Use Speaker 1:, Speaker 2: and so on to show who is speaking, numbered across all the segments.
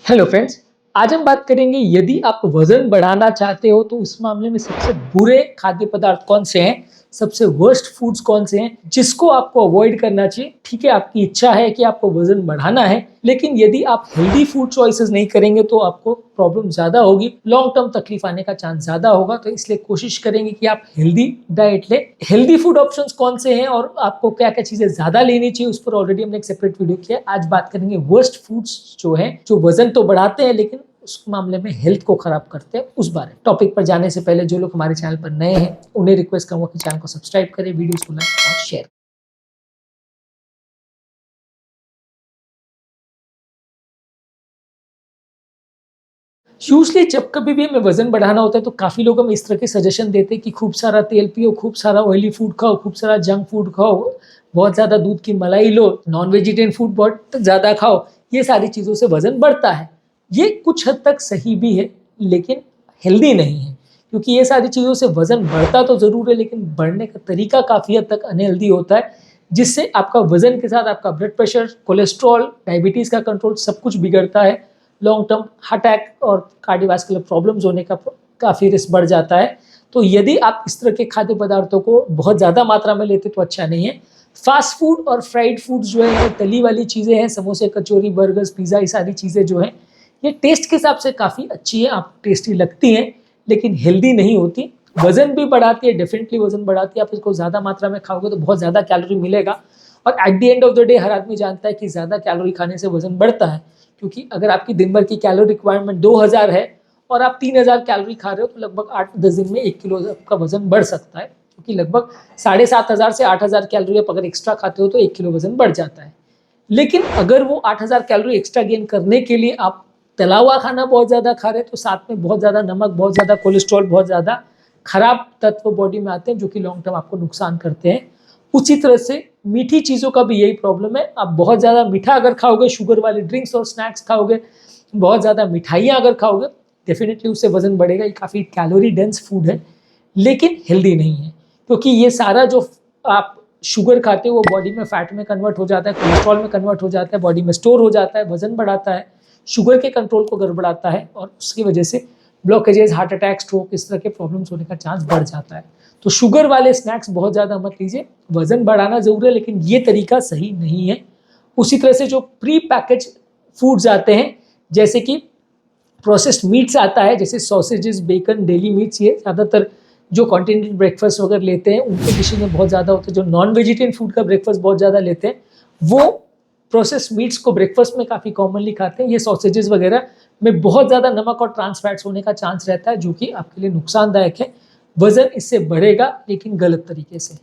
Speaker 1: Hello friends, आज हम बात करेंगे यदि आप वजन बढ़ाना चाहते हो तो उस मामले में सबसे बुरे खाद्य पदार्थ कौन से हैं, सबसे वर्स्ट फूड्स कौन से हैं जिसको आपको अवॉइड करना चाहिए। ठीक है, आपकी इच्छा है कि आपको वजन बढ़ाना है, लेकिन यदि आप हेल्दी फूड चॉइसेस नहीं करेंगे तो आपको प्रॉब्लम ज्यादा होगी, लॉन्ग टर्म तकलीफ आने का चांस ज्यादा होगा। तो इसलिए कोशिश करेंगे कि आप हेल्दी डाइट ले। हेल्दी फूड ऑप्शंस कौन से हैं और आपको क्या क्या चीजें ज्यादा लेनी चाहिए उस पर ऑलरेडी हमने एक सेपरेट वीडियो किया। आज बात करेंगे वर्स्ट फूड्स जो है, जो वजन तो बढ़ाते हैं लेकिन उस मामले में हेल्थ को खराब करते हैं, उस बारे टॉपिक पर जाने से पहले जो लोग हमारे चैनल पर नए हैं उन्हें रिक्वेस्ट करूंगा कि चैनल को सब्सक्राइब करें, वीडियोस को लाइक और शेयर। यूजली जब कभी भी हमें वजन बढ़ाना होता है तो काफी लोग हमें इस तरह के सजेशन देते हैं कि खूब सारा तेल पियो, खूब सारा ऑयली फूड खाओ, खूब सारा जंक फूड खाओ, बहुत ज्यादा दूध की मलाई लो, नॉन वेजिटेरियन फूड बहुत ज्यादा खाओ, ये सारी चीजों से वजन बढ़ता है। ये कुछ हद तक सही भी है लेकिन हेल्दी नहीं है, क्योंकि ये सारी चीजों से वजन बढ़ता तो जरूर है लेकिन बढ़ने का तरीका काफी हद तक अनहेल्दी होता है, जिससे आपका वजन के साथ आपका ब्लड प्रेशर, कोलेस्ट्रॉल, डायबिटीज का कंट्रोल सब कुछ बिगड़ता है। लॉन्ग टर्म हार्ट अटैक और कार्डियोवास्कुलर प्रॉब्लम्स होने का काफ़ी रिस्क बढ़ जाता है। तो यदि आप इस तरह के खाद्य पदार्थों को बहुत ज़्यादा मात्रा में लेते तो अच्छा नहीं है। फास्ट फूड और फ्राइड फूड जो है, तली वाली चीज़ें हैं, समोसे, कचौरी, बर्गर्स, पिज़्ज़ा, ये सारी चीज़ें जो हैं, ये टेस्ट के हिसाब से काफ़ी अच्छी है, आप टेस्टी लगती हैं लेकिन हेल्दी नहीं होती। वजन भी बढ़ाती है, डेफिनेटली वजन बढ़ाती है। आप इसको ज़्यादा मात्रा में खाओगे तो बहुत ज़्यादा कैलोरी मिलेगा, और at the end of the day हर आदमी जानता है कि ज़्यादा कैलोरी खाने से वजन बढ़ता है, क्योंकि अगर आपकी दिन भर की कैलोरी रिक्वायरमेंट 2000 है और आप 3000 कैलोरी खा रहे हो तो लगभग 8-10 दिन में 1 किलो आपका वजन बढ़ सकता है, क्योंकि लगभग 7500 से 8000 कैलोरी आप अगर एक्स्ट्रा खाते हो तो 1 किलो वजन बढ़ जाता है। लेकिन अगर वो 8000 कैलोरी एक्स्ट्रा गेन करने के लिए आप तला हुआ खाना बहुत ज़्यादा खा रहे हैं तो साथ में बहुत ज़्यादा नमक, बहुत ज़्यादा कोलेस्ट्रॉल, बहुत ज़्यादा खराब तत्व बॉडी में आते हैं जो कि लॉन्ग टर्म आपको नुकसान करते हैं। उसी तरह से मीठी चीज़ों का भी यही प्रॉब्लम है। आप बहुत ज़्यादा मीठा अगर खाओगे, शुगर वाले ड्रिंक्स और स्नैक्स खाओगे, बहुत ज़्यादा मिठाइयाँ अगर खाओगे, डेफिनेटली उससे वजन बढ़ेगा। ये काफ़ी कैलोरी डेंस फूड है लेकिन हेल्दी नहीं है, क्योंकि ये सारा जो आप शुगर खाते हो वो बॉडी में फैट में कन्वर्ट हो जाता है, कोलेस्ट्रॉल में कन्वर्ट हो जाता है, बॉडी में स्टोर हो जाता है, वजन बढ़ाता है, शुगर के कंट्रोल को गड़बड़ाता है और उसकी वजह से ब्लॉकेजेस, हार्ट अटैक, स्ट्रोक, इस तरह के प्रॉब्लम्स होने का चांस बढ़ जाता है। तो शुगर वाले स्नैक्स बहुत ज़्यादा मत लीजिए। वजन बढ़ाना जरूर है लेकिन ये तरीका सही नहीं है। उसी तरह से जो प्री पैकेज फूड्स आते हैं, जैसे कि प्रोसेस्ड मीट्स आता है, जैसे सॉसेजेस, बेकन, डेली मीट्स, ये ज़्यादातर जो कॉन्टिनेंटल ब्रेकफास्ट वगैरह लेते हैं उनके डिशेज में बहुत ज़्यादा होते हैं। जो नॉन वेजिटेरियन फूड का ब्रेकफास्ट बहुत ज़्यादा लेते हैं वो प्रोसेस्ड मीट्स को ब्रेकफास्ट में काफ़ी कॉमनली खाते हैं। ये सॉसेजेस वगैरह में बहुत ज़्यादा नमक और ट्रांस फैट्स होने का चांस रहता है, जो कि आपके लिए नुकसानदायक है। वजन इससे बढ़ेगा लेकिन गलत तरीके से।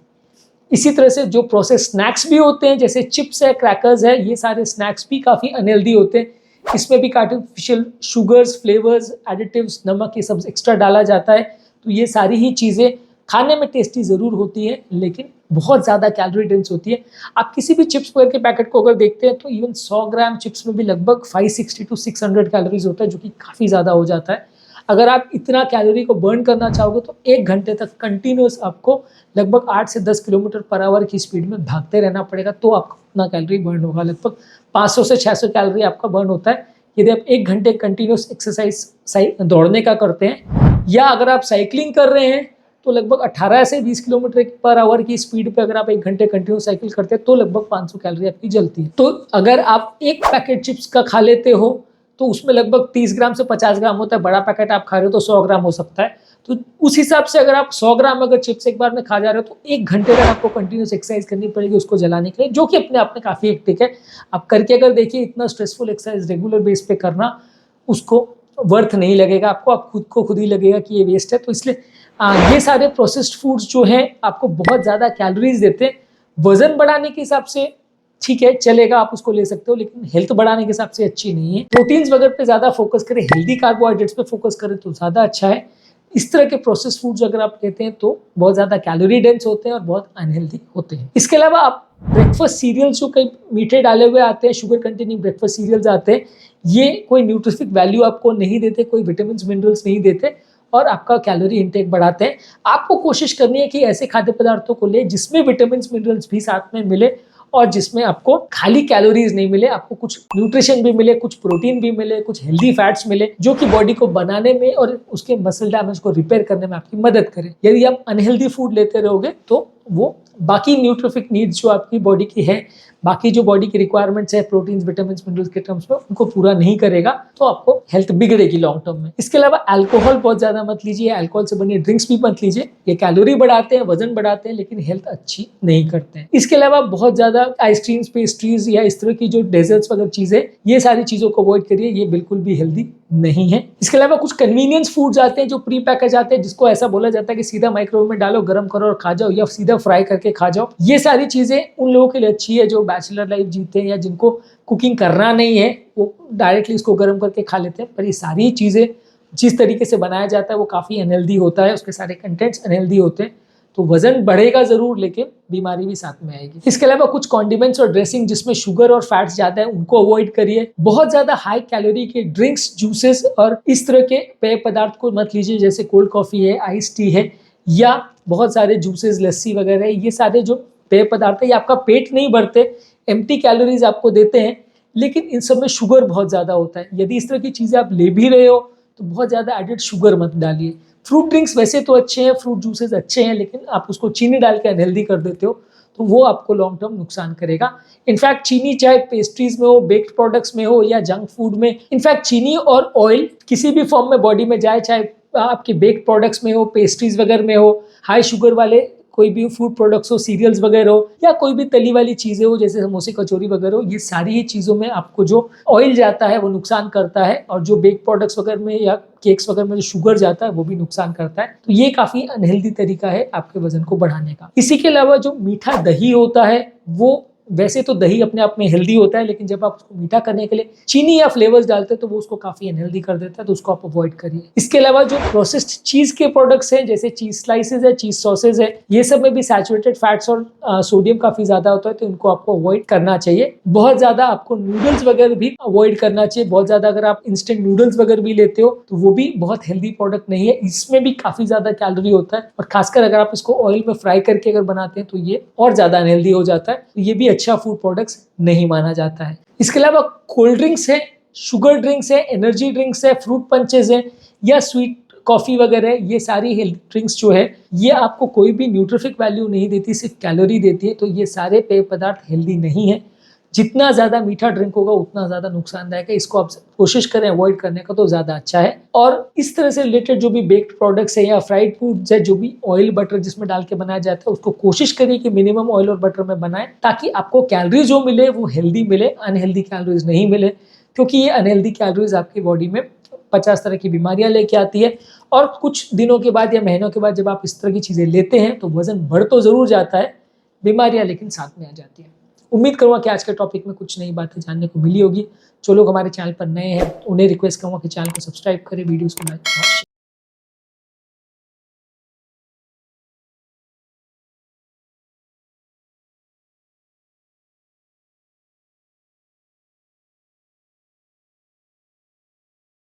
Speaker 1: इसी तरह से जो प्रोसेस स्नैक्स भी होते हैं, जैसे चिप्स है, क्रैकर्स है, ये सारे स्नैक्स भी काफ़ी अनहेल्दी होते हैं। इसमें भी आर्टिफिशियल शुगर्स, फ्लेवर्स, एडिटिव्स, नमक, ये सब एक्स्ट्रा डाला जाता है। तो ये सारी ही चीज़ें खाने में टेस्टी ज़रूर होती है लेकिन बहुत ज़्यादा कैलोरी डेंस होती है। आप किसी भी चिप्स वगैरह के पैकेट को अगर देखते हैं तो इवन 100 ग्राम चिप्स में भी लगभग 560 टू 600 कैलोरीज होता है, जो कि काफ़ी ज़्यादा हो जाता है। अगर आप इतना कैलोरी को बर्न करना चाहोगे तो 1 घंटे तक कंटिन्यूस आपको लगभग 8 से 10 किलोमीटर पर आवर की स्पीड में भागते रहना पड़ेगा, तो आपका उतना कैलोरी बर्न होगा। लगभग 500 से 600 कैलोरी आपका बर्न होता है यदि आप 1 घंटे कंटिन्यूस एक्सरसाइज दौड़ने का करते हैं, या अगर आप साइकिलिंग कर रहे हैं तो लगभग 18 से 20 किलोमीटर पर आवर की स्पीड पे अगर आप 1 घंटे कंटिन्यू साइकिल करते हैं तो लगभग 500 कैलोरी आपकी जलती है। तो अगर आप एक पैकेट चिप्स का खा लेते हो तो उसमें लगभग 30 ग्राम से 50 ग्राम होता है। बड़ा पैकेट आप खा रहे हो तो 100 ग्राम हो सकता है। तो उस हिसाब से अगर आप 100 ग्राम अगर चिप्स एक बार में खा जा रहे हो तो 1 घंटे तक आपको कंटिन्यूस एक्सरसाइज करनी पड़ेगी उसको जलाने के लिए, जो कि अपने आप में काफ़ी हेक्टिक है। आप करके अगर देखिए, इतना स्ट्रेसफुल एक्सरसाइज रेगुलर बेस पे करना उसको वर्थ नहीं लगेगा आपको, आप खुद को खुद ही लगेगा कि ये वेस्ट है। तो इसलिए ये सारे प्रोसेस्ड फूड्स जो हैं आपको बहुत ज़्यादा कैलोरीज देते हैं। वजन बढ़ाने के हिसाब से ठीक है, चलेगा, आप उसको ले सकते हो, लेकिन हेल्थ बढ़ाने के हिसाब से अच्छी नहीं है। प्रोटीन्स वगैरह पे ज़्यादा फोकस करें, हेल्दी कार्बोहाइड्रेट्स पे फोकस करें तो ज़्यादा अच्छा है। इस तरह के प्रोसेस फूड्स अगर आप लेते हैं तो बहुत ज़्यादा कैलोरी डेंस होते हैं और बहुत अनहेल्दी होते हैं। इसके अलावा आप ब्रेकफास्ट सीरियल्स जो कई मीठे डाले हुए आते हैं, शुगर कंटेनिंग ब्रेकफास्ट सीरियल्स आते हैं, ये कोई न्यूट्रिफिक वैल्यू आपको नहीं देते, कोई विटामिन मिनरल्स नहीं देते और आपका कैलोरी इंटेक बढ़ाते हैं। आपको कोशिश करनी है कि ऐसे खाद्य पदार्थों को ले जिसमें विटामिन मिनरल्स भी साथ में मिले और जिसमें आपको खाली कैलोरीज नहीं मिले, आपको कुछ न्यूट्रिशन भी मिले, कुछ प्रोटीन भी मिले, कुछ हेल्दी फैट्स मिले, जो कि बॉडी को बनाने में और उसके मसल डैमेज को रिपेयर करने में आपकी मदद करे। यदि आप अनहेल्दी फूड लेते रहोगे तो वो बाकी न्यूट्रिफिक नीड्स जो आपकी बॉडी की है, बाकी जो बॉडी की रिक्वायरमेंट्स है प्रोटीन्स, विटामिन्स, मिनरल्स के टर्म्स में, उनको पूरा नहीं करेगा, तो आपको हेल्थ बिगड़ेगी लॉन्ग टर्म में। इसके अलावा अल्कोहल बहुत ज्यादा मत लीजिए, अल्कोहल से बनी ड्रिंक्स भी मत लीजिए। ये कैलोरी बढ़ाते हैं, वजन बढ़ाते हैं, लेकिन हेल्थ अच्छी नहीं करते हैं। इसके अलावा बहुत ज्यादा आइसक्रीम्स, पेस्ट्रीज या इस तरह की जो डेजर्ट्स वगैरह चीजें, ये सारी चीजों को अवॉइड करिए, ये बिल्कुल भी हेल्दी नहीं है। इसके अलावा कुछ कन्वीनियंस फूड्स आते हैं जो प्री पैकेज आते हैं, जिसको ऐसा बोला जाता है कि सीधा माइक्रोवेव में डालो, गर्म करो और खा जाओ, या सीधा फ्राई करके खा जाओ। ये सारी चीजें उन लोगों के लिए अच्छी है जो बैचलर लाइफ जीते हैं या जिनको कुकिंग करना नहीं है, वो डायरेक्टली इसको गर्म करके खा लेते हैं। पर ये सारी चीजें जिस तरीके से बनाया जाता है वो काफी अनहेल्दी होता है, उसके सारे कंटेंट्स अनहेल्दी होते हैं, तो वजन बढ़ेगा जरूर लेकिन बीमारी भी साथ में आएगी। इसके अलावा कुछ कॉन्डिमेंट्स और ड्रेसिंग जिसमें शुगर और फैट्स ज्यादा है, उनको अवॉइड करिए। बहुत ज्यादा हाई कैलोरी के ड्रिंक्स, जूसेस और इस तरह के पेय पदार्थ को मत लीजिए, जैसे कोल्ड कॉफी है, आइस टी है, या बहुत सारे जूसेस, लस्सी वगैरह। ये सारे जो पेय पदार्थ है, ये आपका पेट नहीं भरते, एम्प्टी कैलोरीज आपको देते हैं, लेकिन इन सब में शुगर बहुत ज्यादा होता है। यदि इस तरह की चीजें आप ले भी रहे हो तो बहुत ज्यादा एडेड शुगर मत डालिए। फ्रूट ड्रिंक्स वैसे तो अच्छे हैं, फ्रूट जूसेस अच्छे हैं, लेकिन आप उसको चीनी डाल के अनहेल्दी कर देते हो तो वो आपको लॉन्ग टर्म नुकसान करेगा। इनफैक्ट चीनी चाहे पेस्ट्रीज में हो, बेक्ड प्रोडक्ट्स में हो या जंक फूड में, इनफैक्ट चीनी और ऑयल किसी भी फॉर्म में बॉडी में जाए, चाहे आपके बेक्ड प्रोडक्ट्स में हो, पेस्ट्रीज वगैरह में हो, हाई शुगर वाले कोई भी फूड प्रोडक्ट्स हो, सीरियल्स वगैरह हो, या कोई भी तली वाली चीजें हो जैसे समोसे, कचौरी वगैरह हो, ये सारी ही चीजों में आपको जो ऑयल जाता है वो नुकसान करता है, और जो बेक प्रोडक्ट्स वगैरह में या केक्स वगैरह में जो शुगर जाता है वो भी नुकसान करता है। तो ये काफी अनहेल्दी तरीका है आपके वजन को बढ़ाने का। इसी के अलावा जो मीठा दही होता है, वो वैसे तो दही अपने आप में हेल्दी होता है, लेकिन जब आप उसको मीठा करने के लिए चीनी या फ्लेवर्स डालते हैं तो वो उसको काफी अनहेल्दी कर देता है, तो उसको आप अवॉइड करिए। इसके अलावा जो प्रोसेस्ड चीज के प्रोडक्ट्स हैं, जैसे चीज स्लाइसेस है, चीज सॉसेज है, ये सब में भी सैचुरेटेड फैट्स और सोडियम काफी ज्यादा होता है, तो इनको आपको अवॉइड करना चाहिए। बहुत ज्यादा आपको नूडल्स वगैरह भी अवॉइड करना चाहिए। बहुत ज्यादा अगर आप इंस्टेंट नूडल्स वगैरह भी लेते हो तो वो भी बहुत हेल्दी प्रोडक्ट नहीं है, इसमें भी काफी ज्यादा कैलोरी होता है, और खासकर अगर आप इसको ऑयल में फ्राई करके अगर बनाते हैं तो ये और ज्यादा अनहेल्दी हो जाता है, तो ये भी अच्छा फूड प्रोडक्ट्स नहीं माना जाता है। इसके अलावा कोल्ड ड्रिंक्स है, शुगर ड्रिंक्स है, एनर्जी ड्रिंक्स है, फ्रूट पंचेस है, या स्वीट कॉफी वगैरह, ये सारी हेल्थ ड्रिंक्स जो है, ये आपको कोई भी न्यूट्रिफिक वैल्यू नहीं देती, सिर्फ कैलोरी देती है, तो ये सारे पेय पदार्थ हेल्दी नहीं है। जितना ज्यादा मीठा ड्रिंक होगा उतना ज्यादा नुकसानदायक है, इसको आप कोशिश करें अवॉइड करने का तो ज्यादा अच्छा है। और इस तरह से रिलेटेड जो भी बेक्ड प्रोडक्ट्स है या फ्राइड फूड्स है, जो भी ऑयल बटर जिसमें डाल के बनाया जाता है, उसको कोशिश करिए कि मिनिमम ऑयल और बटर में बनाएं, ताकि आपको कैलोरीज जो मिले वो हेल्दी मिले, अनहेल्दी कैलोरीज नहीं मिले, क्योंकि ये अनहेल्दी कैलोरीज आपकी बॉडी में 50 तरह की बीमारियां लेके आती है। और कुछ दिनों के बाद या महीनों के बाद जब आप इस तरह की चीजें लेते हैं तो वजन बढ़ तो जरूर जाता है, बीमारियां लेकिन साथ में आ जाती है। उम्मीद करूंगा कि आज के टॉपिक में कुछ नई बातें जानने को मिली होगी। जो लोग हमारे चैनल पर नए हैं उन्हें रिक्वेस्ट करूंगा कि चैनल को सब्सक्राइब करें, वीडियोस को लाइक करें।